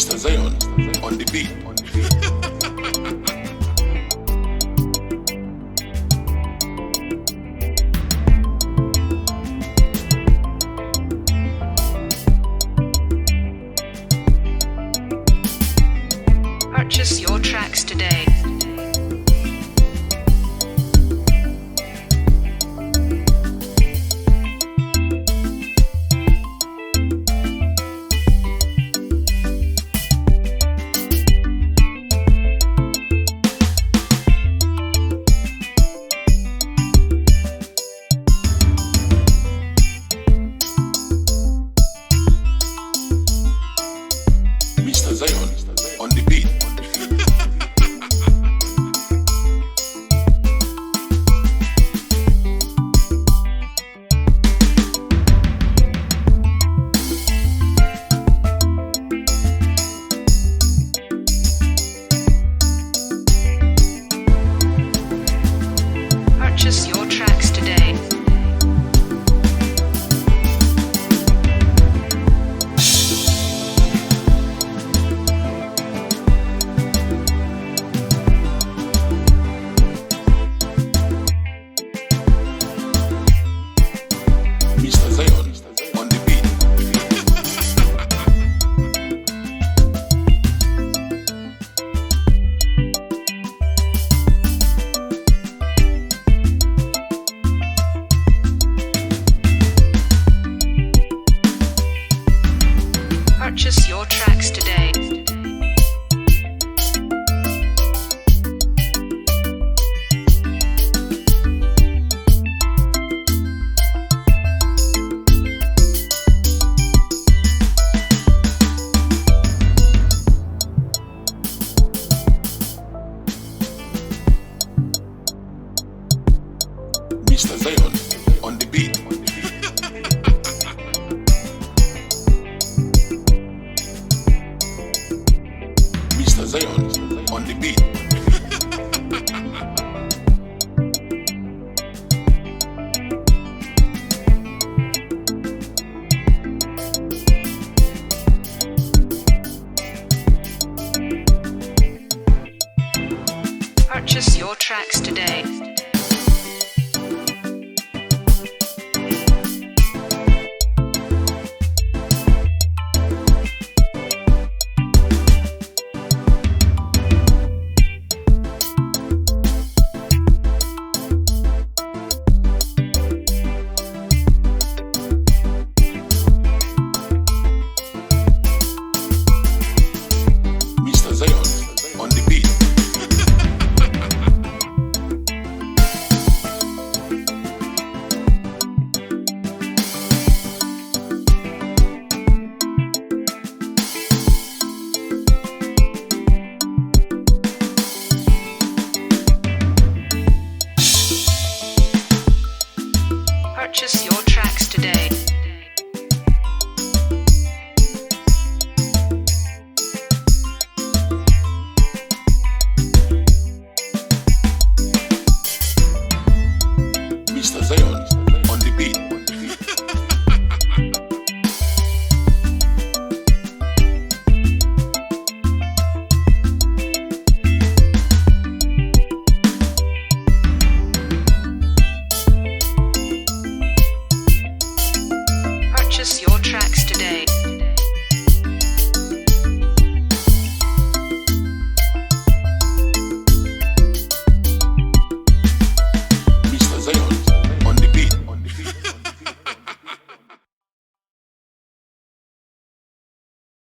Mr. Zion on the beat. Purchase your tracks today. Mr. Zion on the beat. Purchase your tracks today. Mr. Zion on the beat. Purchase your tracks today. Mr. Zion on the beat. Mr. Zion on the beat. Purchase your tracks today. Mr. Zion on the beat. Purchase your tracks today. Mr. Zion on the beat. Purchase your tracks today.